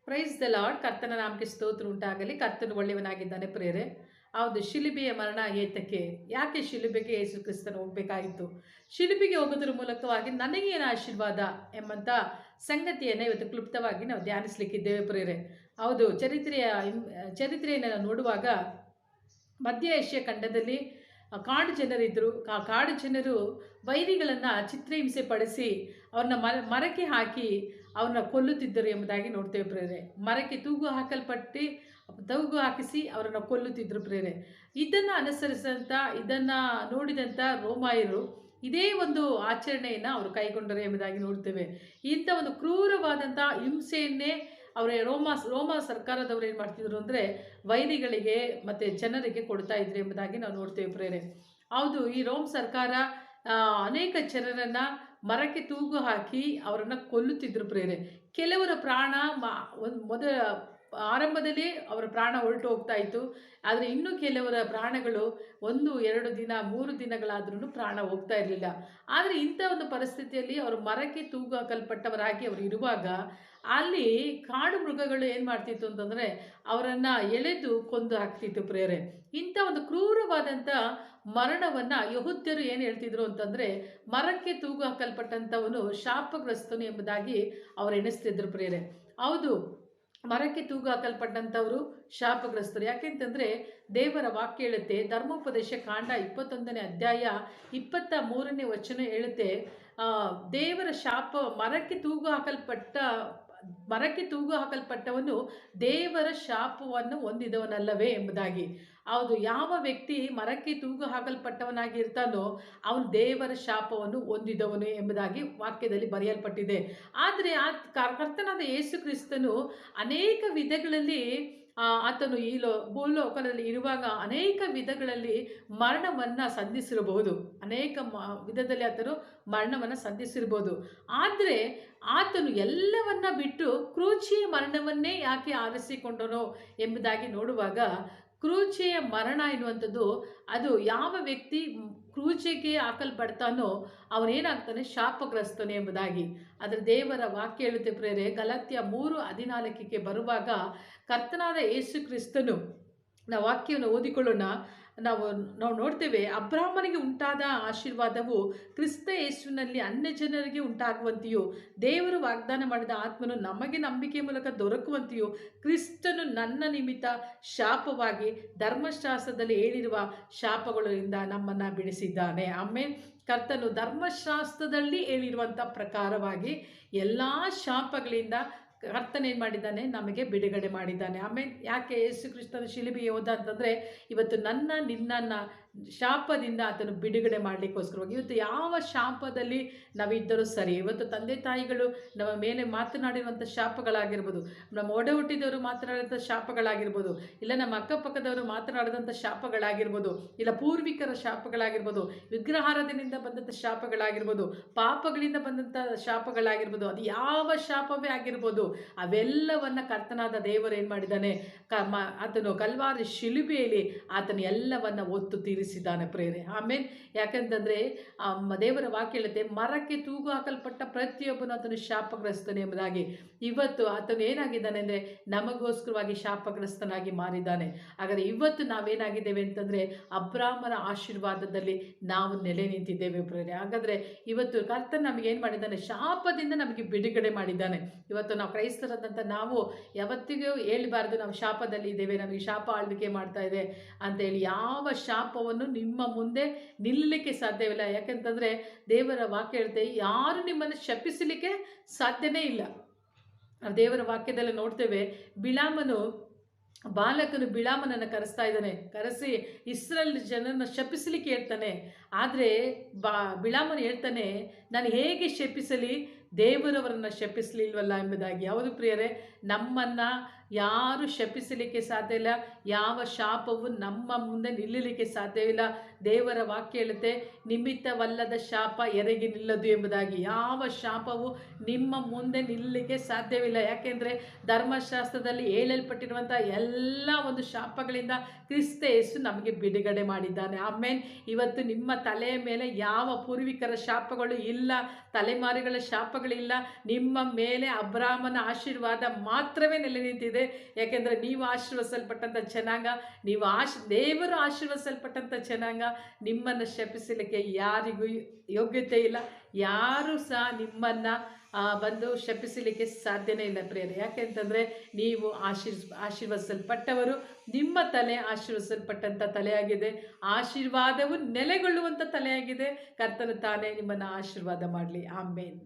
Praise the lord. ಕರ್ತನ ನಾಮಕ್ಕೆ ಸ್ತೋತ್ರ ಉಂಟಾಗಲಿ. ಕರ್ತನು ಒಳ್ಳೆಯವನಾಗಿದ್ದಾನೆ ಪ್ರಿಯರೇ. ಹೌದು, ಶಿಲುಬೆಯ ಮರಣ ಏತಕ್ಕೆ, ಯಾಕೆ ಶಿಲುಬೆಗೆ ಯೇಸು ಕ್ರಿಸ್ತನು ಹೋಗಬೇಕಾಯಿತು, ಶಿಲುಬೆಗೆ ಹೋಗೋದ್ರ ಮೂಲಕವಾಗಿ ನನಗೇನು ಆಶೀರ್ವಾದ ಎಂಬಂಥ ಸಂಗತಿಯನ್ನು ಇವತ್ತು ಕ್ಲುಪ್ತವಾಗಿ ನಾವು ಧ್ಯಾನಿಸಲಿಕ್ಕಿದ್ದೇವೆ ಪ್ರಿಯರೇ. ಹೌದು, ಚರಿತ್ರೆಯನ್ನು ನಾವು ನೋಡುವಾಗ ಮಧ್ಯ ಏಷ್ಯಾ ಖಂಡದಲ್ಲಿ ಕಾಡು ಜನರಿದ್ದರು. ಕಾಡು ಜನರು ವೈರಿಗಳನ್ನು ಚಿತ್ರಹಿಂಸೆ ಪಡಿಸಿ ಅವ್ರನ್ನ ಮರಕ್ಕೆ ಹಾಕಿ ಅವ್ರನ್ನ ಕೊಲ್ಲುತ್ತಿದ್ದರು ಎಂಬುದಾಗಿ ನೋಡ್ತೇವೆ ಪ್ರೇರೆ. ಮರಕ್ಕೆ ತೂಗು ಹಾಕಿಸಿ ಅವರನ್ನು ಕೊಲ್ಲುತ್ತಿದ್ದರು ಪ್ರೇರೆ. ಇದನ್ನು ಅನುಸರಿಸಿದಂಥ, ಇದನ್ನು ನೋಡಿದಂಥ ರೋಮಾಯರು ಇದೇ ಒಂದು ಆಚರಣೆಯನ್ನು ಅವರು ಕೈಗೊಂಡರು ಎಂಬುದಾಗಿ ನೋಡ್ತೇವೆ. ಇಂಥ ಒಂದು ಕ್ರೂರವಾದಂಥ ಹಿಂಸೆಯನ್ನೇ ಅವರೇ ರೋಮ ಸರ್ಕಾರದವರು ಏನು ಮಾಡ್ತಿದ್ರು ಅಂದರೆ ವೈರಿಗಳಿಗೆ ಮತ್ತು ಜನರಿಗೆ ಕೊಡ್ತಾ ಇದ್ರು ಎಂಬುದಾಗಿ ನಾವು ನೋಡ್ತೇವೆ ಪ್ರೇರೆ. ಹೌದು, ಈ ರೋಮ್ ಸರ್ಕಾರ ಅನೇಕ ಜನರನ್ನು ಮರಕ್ಕೆ ತೂಗು ಹಾಕಿ ಅವರನ್ನು ಕೊಲ್ಲುತ್ತಿದ್ರು ಪ್ರೇರೆ. ಕೆಲವರ ಪ್ರಾಣ ಆರಂಭದಲ್ಲಿ ಅವರ ಪ್ರಾಣ ಹೊರಟು ಹೋಗ್ತಾ ಇತ್ತು. ಆದರೆ ಇನ್ನೂ ಕೆಲವರ ಪ್ರಾಣಗಳು 1-2 ದಿನ 3 ದಿನಗಳಾದ್ರೂ ಪ್ರಾಣ ಹೋಗ್ತಾ ಇರಲಿಲ್ಲ. ಆದರೆ ಇಂಥ ಒಂದು ಪರಿಸ್ಥಿತಿಯಲ್ಲಿ ಅವರು ಮರಕ್ಕೆ ತೂಗು ಹಾಕಲ್ಪಟ್ಟವರಾಗಿ ಅವರು ಇರುವಾಗ ಅಲ್ಲಿ ಕಾಡು ಮೃಗಗಳು ಏನು ಮಾಡ್ತಿತ್ತು ಅಂತಂದರೆ ಅವರನ್ನು ಎಳೆದು ಕೊಂದು ಹಾಕ್ತಿತ್ತು ಪ್ರೇರೆ. ಇಂಥ ಒಂದು ಕ್ರೂರವಾದಂಥ ಮರಣವನ್ನು ಯಹೂದ್ಯರು ಏನು ಹೇಳ್ತಿದ್ರು ಅಂತಂದರೆ ಮರಕ್ಕೆ ತೂಗು ಹಾಕಲ್ಪಟ್ಟಂಥವನು ಶಾಪಗ್ರಸ್ತನು ಎಂಬುದಾಗಿ ಅವರು ಎಣಿಸ್ತಿದ್ರು ಪ್ರೇರೆ. ಹೌದು, ಮರಕ್ಕೆ ತೂಗು ಹಾಕಲ್ಪಟ್ಟಂಥವರು ಶಾಪಗ್ರಸ್ತರು. ಯಾಕೆಂತಂದರೆ ದೇವರ ವಾಕ್ಯ ಹೇಳುತ್ತೆ, ಧರ್ಮೋಪದೇಶ ಕಾಂಡ 21ನೇ ಅಧ್ಯಾಯ 23ನೇ ವಚನ ಹೇಳುತ್ತೆ, ದೇವರ ಶಾಪ ಮರಕ್ಕೆ ತೂಗು ಹಾಕಲ್ಪಟ್ಟವನು ದೇವರ ಶಾಪವನ್ನು ಹೊಂದಿದವನಲ್ಲವೇ ಎಂಬುದಾಗಿ. ಹೌದು, ಯಾವ ವ್ಯಕ್ತಿ ಮರಕ್ಕೆ ತೂಗು ಹಾಕಲ್ಪಟ್ಟವನಾಗಿ ಇರ್ತಾನೋ ಅವನು ದೇವರ ಶಾಪವನ್ನು ಹೊಂದಿದವನು ಎಂಬುದಾಗಿ ವಾಕ್ಯದಲ್ಲಿ ಬರೆಯಲ್ಪಟ್ಟಿದೆ. ಆದರೆ ಕರ್ತನಾದ ಯೇಸು ಕ್ರಿಸ್ತನು ಅನೇಕ ವಿಧಗಳಲ್ಲಿ ಆತನು ಈ ಭೂಲೋಕದಲ್ಲಿ ಇರುವಾಗ ಅನೇಕ ವಿಧಗಳಲ್ಲಿ ಮರಣವನ್ನು ಸಂಧಿಸಿರಬಹುದು. ಅನೇಕ ವಿಧದಲ್ಲಿ ಆತನು ಮರಣವನ್ನು ಸಂಧಿಸಿರ್ಬೋದು. ಆದರೆ ಆತನು ಎಲ್ಲವನ್ನ ಬಿಟ್ಟು ಕ್ರೂಚಿಯ ಮರಣವನ್ನೇ ಯಾಕೆ ಆರಿಸಿಕೊಂಡನೋ ಎಂಬುದಾಗಿ ನೋಡುವಾಗ, ಕ್ರೂಚಿಯ ಮರಣ ಎನ್ನುವಂಥದ್ದು ಅದು ಯಾವ ವ್ಯಕ್ತಿ ಕ್ರೂಚಿಗೆ ಹಾಕಲ್ಪಡ್ತಾನೋ ಅವನೇನಾಗ್ತಾನೆ, ಶಾಪಗ್ರಸ್ತನೇ ಎಂಬುದಾಗಿ. ಅದರ ದೇವರ ವಾಕ್ಯ ಹೇಳುತ್ತೆ ಪ್ರೇರೆ. ಗಲಾತ್ಯ 3:14 ಬರುವಾಗ ಕರ್ತನಾದ ಯೇಸು ಕ್ರಿಸ್ತನು, ನಾವು ವಾಕ್ಯವನ್ನು ಓದಿಕೊಳ್ಳೋಣ. ನಾವು ನೋಡ್ತೇವೆ, ಅಬ್ರಾಹ್ಮನಿಗೆ ಉಂಟಾದ ಆಶೀರ್ವಾದವು ಕ್ರಿಸ್ತ ಯೇಸುವಿನಲ್ಲಿ ಅನ್ಯ ಜನರಿಗೆ ಉಂಟಾಗುವಂತೆಯೂ ದೇವರು ವಾಗ್ದಾನ ಮಾಡಿದ ಆತ್ಮನು ನಮಗೆ ನಂಬಿಕೆ ಮೂಲಕ ದೊರಕುವಂತೆಯೂ ಕ್ರಿಸ್ತನು ನನ್ನ ನಿಮಿತ್ತ ಶಾಪವಾಗಿ ಧರ್ಮಶಾಸ್ತ್ರದಲ್ಲಿ ಹೇಳಿರುವ ಶಾಪಗಳಿಂದ ನಮ್ಮನ್ನು ಬಿಡಿಸಿದ್ದಾನೆ. ಆಮೇಲೆ ಕರ್ತನು ಧರ್ಮಶಾಸ್ತ್ರದಲ್ಲಿ ಹೇಳಿರುವಂಥ ಪ್ರಕಾರವಾಗಿ ಎಲ್ಲ ಶಾಪಗಳಿಂದ ಕರ್ತನೇನು ಮಾಡಿದ್ದಾನೆ, ನಮಗೆ ಬಿಡುಗಡೆ ಮಾಡಿದ್ದಾನೆ. ಆಮೇಲೆ ಯಾಕೆ ಯೇಸು ಕ್ರಿಸ್ತನ ಶಿಲುಬೆಗೆ ಹೋದ ಅಂತಂದರೆ ಇವತ್ತು ನಿನ್ನನ್ನು ಶಾಪದಿಂದ ಆತನು ಬಿಡುಗಡೆ ಮಾಡಲಿಕ್ಕೋಸ್ಕರವಾಗಿ. ಇವತ್ತು ಯಾವ ಶಾಪದಲ್ಲಿ ನಾವಿದ್ದರೂ ಸರಿ, ಇವತ್ತು ತಂದೆ ತಾಯಿಗಳು ನಮ್ಮ ಮೇಲೆ ಮಾತನಾಡಿರುವಂಥ ಶಾಪಗಳಾಗಿರ್ಬೋದು, ನಮ್ಮ ಒಡ ಹುಟ್ಟಿದವರು ಮಾತನಾಡಿದಂಥ ಶಾಪಗಳಾಗಿರ್ಬೋದು, ಇಲ್ಲ ನಮ್ಮ ಅಕ್ಕಪಕ್ಕದವರು ಮಾತನಾಡಿದಂಥ ಶಾಪಗಳಾಗಿರ್ಬೋದು, ಇಲ್ಲ ಪೂರ್ವಿಕರ ಶಾಪಗಳಾಗಿರ್ಬೋದು, ವಿಗ್ರಹಾರಾಧನೆಯಿಂದ ಬಂದಂಥ ಶಾಪಗಳಾಗಿರ್ಬೋದು, ಪಾಪಗಳಿಂದ ಬಂದಂಥ ಶಾಪಗಳಾಗಿರ್ಬೋದು, ಅದು ಯಾವ ಶಾಪವೇ ಆಗಿರ್ಬೋದು, ಅವೆಲ್ಲವನ್ನ ಕರ್ತನಾದ ದೇವರು ಏನು ಮಾಡಿದ್ದಾನೆ, ಆತನು ಕಲ್ವಾರಿ ಶಿಲುಬೆಯಲ್ಲಿ ಆತನು ಎಲ್ಲವನ್ನ ಒತ್ತು ತೀರಿಸಿದ್ದಾನೆ ಪ್ರೇರೆ. ಆಮೇಲೆ ಯಾಕಂತಂದರೆ ದೇವರ ವಾಕ್ಯ ಹೇಳುತ್ತೆ, ಮರಕ್ಕೆ ತೂಗು ಹಾಕಲ್ಪಟ್ಟ ಪ್ರತಿಯೊಬ್ಬನು ಆತನು ಶಾಪಗ್ರಸ್ತನೇ ಎಂಬುದಾಗಿ. ಇವತ್ತು ಆತನು ಏನಾಗಿದ್ದಾನೆ ಅಂದರೆ ನಮಗೋಸ್ಕರವಾಗಿ ಶಾಪಗ್ರಸ್ತನಾಗಿ ಮಾರಿದ್ದಾನೆ. ಹಾಗಾದರೆ ಇವತ್ತು ನಾವೇನಾಗಿದ್ದೇವೆ ಅಂತಂದರೆ ಅಬ್ರಾಹ್ಮನ ಆಶೀರ್ವಾದದಲ್ಲಿ ನಾವು ನೆಲೆ ನಿಂತಿದ್ದೇವೆ ಪ್ರೇರೆ. ಹಾಗಾದರೆ ಇವತ್ತು ಕರ್ತನ ನಮಗೆ ಏನು ಮಾಡಿದ್ದಾನೆ, ಶಾಪದಿಂದ ನಮಗೆ ಬಿಡುಗಡೆ ಮಾಡಿದ್ದಾನೆ. ಇವತ್ತು ನಾವು ಕ್ರೈಸ್ತರಾದಂಥ ನಾವು ಯಾವತ್ತಿಗೂ ಹೇಳಬಾರ್ದು ನಾವು ಶಾಪದಲ್ಲಿ ಇದ್ದೇವೆ, ನಮಗೆ ಶಾಪ ಆಳ್ವಿಕೆ ಮಾಡ್ತಾ ಇದೆ ಅಂತೇಳಿ. ಯಾವ ಶಾಪವನ್ನು ನಿಮ್ಮ ಮುಂದೆ ನಿಲ್ಲಲಿಕ್ಕೆ ಸಾಧ್ಯವಿಲ್ಲ. ಯಾಕೆಂತಂದರೆ ದೇವರ ವಾಕ್ಯ ಹೇಳ್ತೆ, ಯಾರು ನಿಮ್ಮನ್ನು ಶಪಿಸಲಿಕ್ಕೆ ಸಾಧ್ಯನೇ ಇಲ್ಲ. ದೇವರ ವಾಕ್ಯದಲ್ಲಿ ನೋಡ್ತೇವೆ, ಬಾಲಕನು ಬಿಳಾಮನನ್ನು ಕರೆಸ್ತಾ ಇದ್ದಾನೆ, ಕರೆಸಿ ಇಸ್ರೇಲ್ ಜನರನ್ನು ಶಪಿಸಲಿಕ್ಕೆ ಹೇಳ್ತಾನೆ. ಆದರೆ ಬಿಳಾಮನು ಹೇಳ್ತಾನೆ, ನಾನು ಹೇಗೆ ಶಪಿಸಲಿ, ದೇವರವರನ್ನು ಶಪಿಸಲಿಲ್ವಲ್ಲ ಎಂಬುದಾಗಿ. ಹೌದು ಪ್ರಿಯರೇ, ನಮ್ಮನ್ನು ಯಾರು ಶಪಿಸಲಿಕ್ಕೆ ಸಾಧ್ಯ ಇಲ್ಲ. ಯಾವ ಶಾಪವು ನಮ್ಮ ಮುಂದೆ ನಿಲ್ಲಲಿಕ್ಕೆ ಸಾಧ್ಯವಿಲ್ಲ. ದೇವರ ವಾಕ್ಯ ಹೇಳುತ್ತೆ, ನಿಮಿತ್ತವಲ್ಲದ ಶಾಪ ಎರಗಿ ನಿಲ್ಲದು ಎಂಬುದಾಗಿ. ಯಾವ ಶಾಪವು ನಿಮ್ಮ ಮುಂದೆ ನಿಲ್ಲಲಿಕ್ಕೆ ಸಾಧ್ಯವಿಲ್ಲ. ಯಾಕೆಂದರೆ ಧರ್ಮಶಾಸ್ತ್ರದಲ್ಲಿ ಹೇಳಲ್ಪಟ್ಟಿರುವಂಥ ಎಲ್ಲ ಒಂದು ಶಾಪಗಳಿಂದ ಕ್ರಿಸ್ತ ಯೇಸು ನಮಗೆ ಬಿಡುಗಡೆ ಮಾಡಿದ್ದಾನೆ. ಆಮೇನ್. ಇವತ್ತು ನಿಮ್ಮ ತಲೆಯ ಮೇಲೆ ಯಾವ ಪೂರ್ವಿಕರ ಶಾಪಗಳು ಇಲ್ಲ, ತಲೆಮಾರುಗಳ ಶಾಪಗಳಿಲ್ಲ. ನಿಮ್ಮ ಮೇಲೆ ಅಬ್ರಾಮನ ಆಶೀರ್ವಾದ ಮಾತ್ರವೇ ನೆಲೆ ನಿಂತಿದೆ. ಯಾಕೆಂದರೆ ನೀವು ಆಶೀರ್ವದಿಸಲ್ಪಟ್ಟಂಥ ಜನಾಂಗ, ನೀವು ದೇವರು ಆಶೀರ್ವದಿಸಲ್ಪಟ್ಟಂಥ ಜನಾಂಗ. ನಿಮ್ಮನ್ನು ಶಪಿಸಲಿಕ್ಕೆ ಯಾರಿಗೂ ಯೋಗ್ಯತೆ ಇಲ್ಲ. ಯಾರೂ ಸಹ ನಿಮ್ಮನ್ನು ಬಂದು ಶಪಿಸಲಿಕ್ಕೆ ಸಾಧ್ಯನೇ ಇಲ್ಲ ಪ್ರಿಯರೇ. ಯಾಕೆಂತಂದರೆ ನೀವು ಆಶೀರ್ವದಿಸಲ್ಪಟ್ಟವರು. ನಿಮ್ಮ ತಲೆ ಆಶೀರ್ವದಿಸಲ್ಪಟ್ಟಂಥ ತಲೆಯಾಗಿದೆ. ಆಶೀರ್ವಾದವು ನೆಲೆಗೊಳ್ಳುವಂಥ ತಲೆಯಾಗಿದೆ. ಕರ್ತನು ತಾನೇ ನಿಮ್ಮನ್ನು ಆಶೀರ್ವಾದ ಮಾಡಲಿ. ಆಮೇನ್.